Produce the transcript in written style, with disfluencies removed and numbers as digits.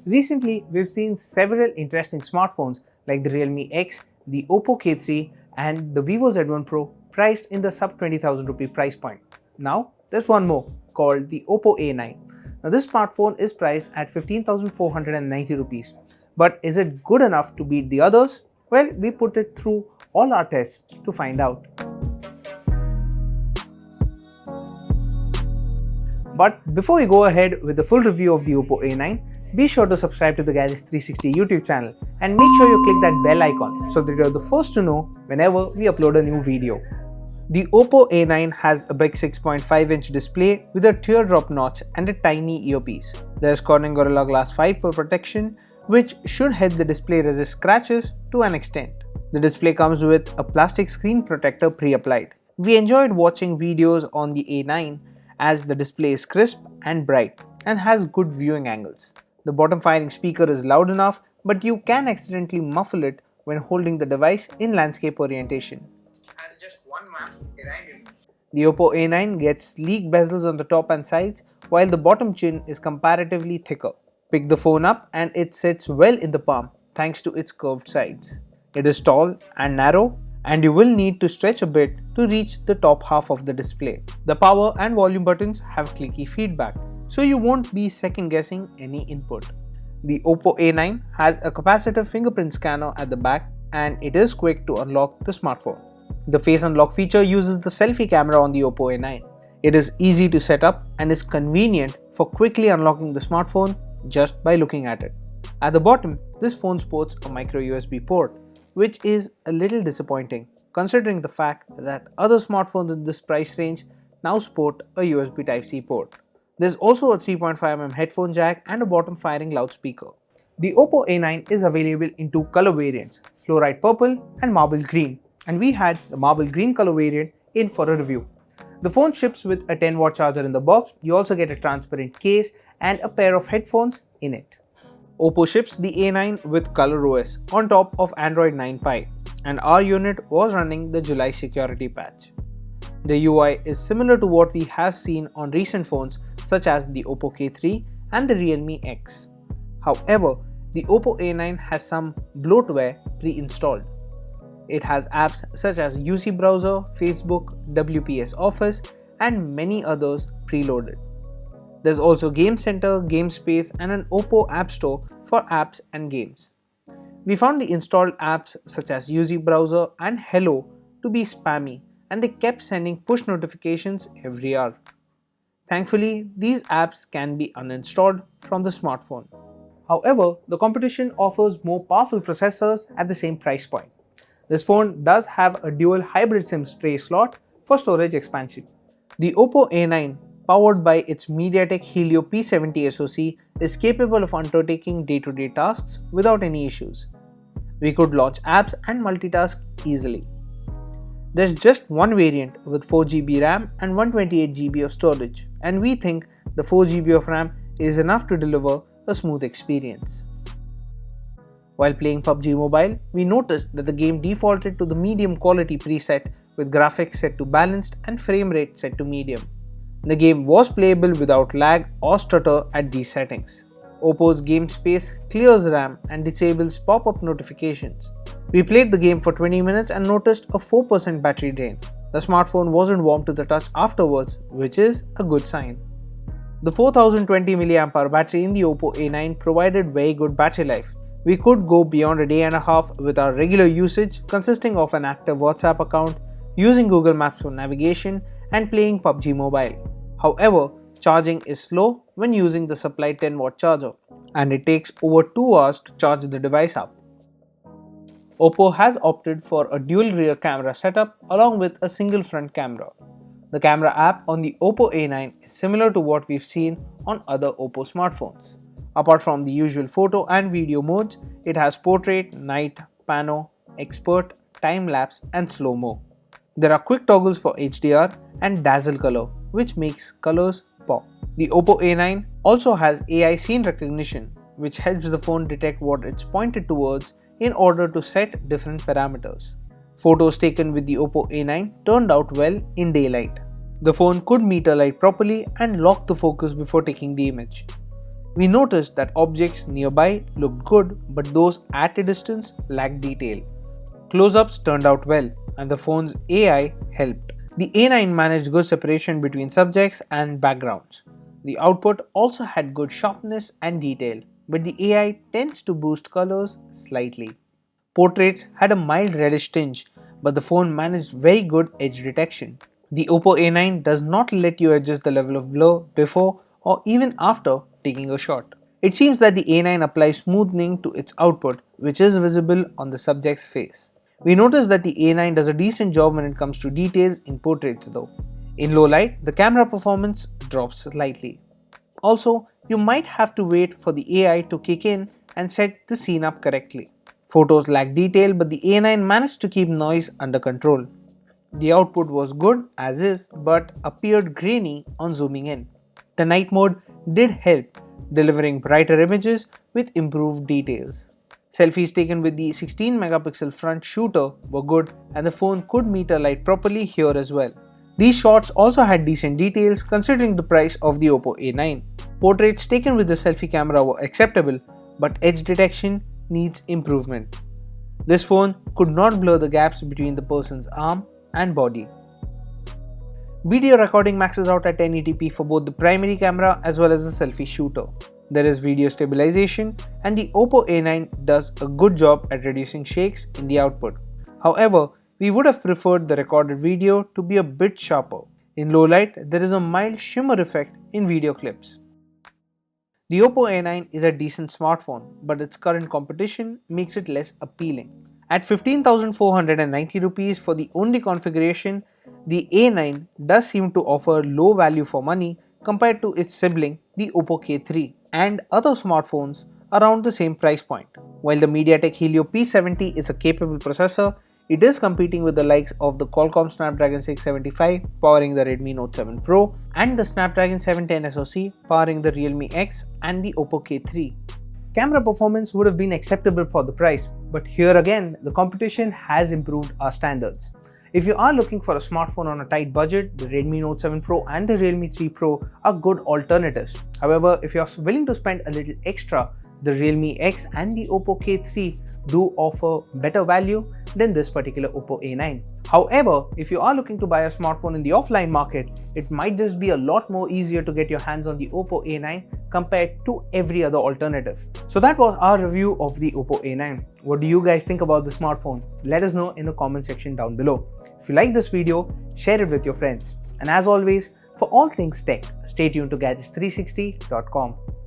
Recently, we've seen several interesting smartphones like the Realme X, the Oppo K3 and the Vivo Z1 Pro priced in the sub 20,000 rupee price point. Now, there's one more called the Oppo A9. Now, this smartphone is priced at 15,490 rupees. But is it good enough to beat the others? Well, we put it through all our tests to find out. But before we go ahead with the full review of the Oppo A9, be sure to subscribe to the Gadgets 360 YouTube channel and make sure you click that bell icon so that you're the first to know whenever we upload a new video. The Oppo A9 has a big 6.5-inch display with a teardrop notch and a tiny earpiece. There's Corning Gorilla Glass 5 for protection, which should help the display resist scratches to an extent. The display comes with a plastic screen protector pre-applied. We enjoyed watching videos on the A9 as the display is crisp and bright and has good viewing angles. The bottom firing speaker is loud enough, but you can accidentally muffle it when holding the device in landscape orientation. Has just one map behind it. The Oppo A9 gets sleek bezels on the top and sides, while the bottom chin is comparatively thicker. Pick the phone up and it sits well in the palm thanks to its curved sides. It is tall and narrow, and you will need to stretch a bit to reach the top half of the display. The power and volume buttons have clicky feedback, so you won't be second guessing any input. The Oppo A9 has a capacitive fingerprint scanner at the back, and it is quick to unlock the smartphone. The face unlock feature uses the selfie camera on the Oppo A9. It is easy to set up and is convenient for quickly unlocking the smartphone just by looking at it. At the bottom, this phone sports a micro USB port, which is a little disappointing considering the fact that other smartphones in this price range now sport a USB Type-C port. There's also a 3.5mm headphone jack and a bottom firing loudspeaker. The Oppo A9 is available in two color variants, Fluorite Purple and Marble Green, and we had the Marble Green color variant in for a review. The phone ships with a 10-watt charger in the box. You also get a transparent case and a pair of headphones in it. Oppo ships the A9 with ColorOS on top of Android 9 Pie, and our unit was running the July security patch. The UI is similar to what we have seen on recent phones such as the Oppo K3 and the Realme X. However, the Oppo A9 has some bloatware pre-installed. It has apps such as UC Browser, Facebook, WPS Office, and many others preloaded. There's also Game Center, GameSpace, and an Oppo App Store for apps and games. We found the installed apps such as UC Browser and Hello to be spammy, and they kept sending push notifications every hour. Thankfully, these apps can be uninstalled from the smartphone. However, the competition offers more powerful processors at the same price point. This phone does have a dual hybrid SIM tray slot for storage expansion. The Oppo A9, powered by its MediaTek Helio P70 SoC, is capable of undertaking day-to-day tasks without any issues. We could launch apps and multitask easily. There's just one variant with 4GB RAM and 128GB of storage, and we think the 4GB of RAM is enough to deliver a smooth experience. While playing PUBG Mobile, we noticed that the game defaulted to the medium quality preset with graphics set to balanced and frame rate set to medium. The game was playable without lag or stutter at these settings. Oppo's GameSpace clears RAM and disables pop-up notifications. We played the game for 20 minutes and noticed a 4% battery drain. The smartphone wasn't warm to the touch afterwards, which is a good sign. The 4020 mAh battery in the Oppo A9 provided very good battery life. We could go beyond a day and a half with our regular usage consisting of an active WhatsApp account, using Google Maps for navigation, and playing PUBG Mobile. However, charging is slow when using the supplied 10-watt charger, and it takes over 2 hours to charge the device up. Oppo has opted for a dual rear camera setup along with a single front camera. The camera app on the Oppo A9 is similar to what we've seen on other Oppo smartphones. Apart from the usual photo and video modes, it has portrait, night, pano, expert, time-lapse, and slow-mo. There are quick toggles for HDR and dazzle color, which makes colors pop. The Oppo A9 also has AI scene recognition, which helps the phone detect what it's pointed towards in order to set different parameters. Photos taken with the Oppo A9 turned out well in daylight. The phone could meter light properly and lock the focus before taking the image. We noticed that objects nearby looked good, but those at a distance lacked detail. Close-ups turned out well, and the phone's AI helped. The A9 managed good separation between subjects and backgrounds. The output also had good sharpness and detail, but the AI tends to boost colors slightly. Portraits had a mild reddish tinge, but the phone managed very good edge detection. The Oppo A9 does not let you adjust the level of blur before or even after taking a shot. It seems that the A9 applies smoothing to its output, which is visible on the subject's face. We notice that the A9 does a decent job when it comes to details in portraits though. In low light, the camera performance drops slightly. Also, you might have to wait for the AI to kick in and set the scene up correctly. Photos lack detail, but the A9 managed to keep noise under control. The output was good as is, but appeared grainy on zooming in. The night mode did help, delivering brighter images with improved details. Selfies taken with the 16 megapixel front shooter were good, and the phone could meter light properly here as well. These shots also had decent details considering the price of the Oppo A9. Portraits taken with the selfie camera were acceptable, but edge detection needs improvement. This phone could not blur the gaps between the person's arm and body. Video recording maxes out at 1080p for both the primary camera as well as the selfie shooter. There is video stabilization, and the Oppo A9 does a good job at reducing shakes in the output. However, we would have preferred the recorded video to be a bit sharper. In low light, there is a mild shimmer effect in video clips. The Oppo A9 is a decent smartphone, but its current competition makes it less appealing. At 15,490 rupees for the only configuration, the A9 does seem to offer low value for money compared to its sibling, the Oppo K3, and other smartphones around the same price point. While the MediaTek Helio P70 is a capable processor, it is competing with the likes of the Qualcomm Snapdragon 675 powering the Redmi Note 7 Pro and the Snapdragon 710 SoC powering the Realme X and the Oppo K3. Camera performance would have been acceptable for the price, but here again, the competition has improved our standards. If you are looking for a smartphone on a tight budget, the Redmi Note 7 Pro and the Realme 3 Pro are good alternatives. However, if you are willing to spend a little extra, the Realme X and the Oppo K3 do offer better value than this particular Oppo A9. However, if you are looking to buy a smartphone in the offline market, it might just be a lot more easier to get your hands on the Oppo A9 compared to every other alternative. So that was our review of the Oppo A9. What do you guys think about the smartphone? Let us know in the comment section down below. If you like this video, share it with your friends. And as always, for all things tech, stay tuned to gadgets360.com.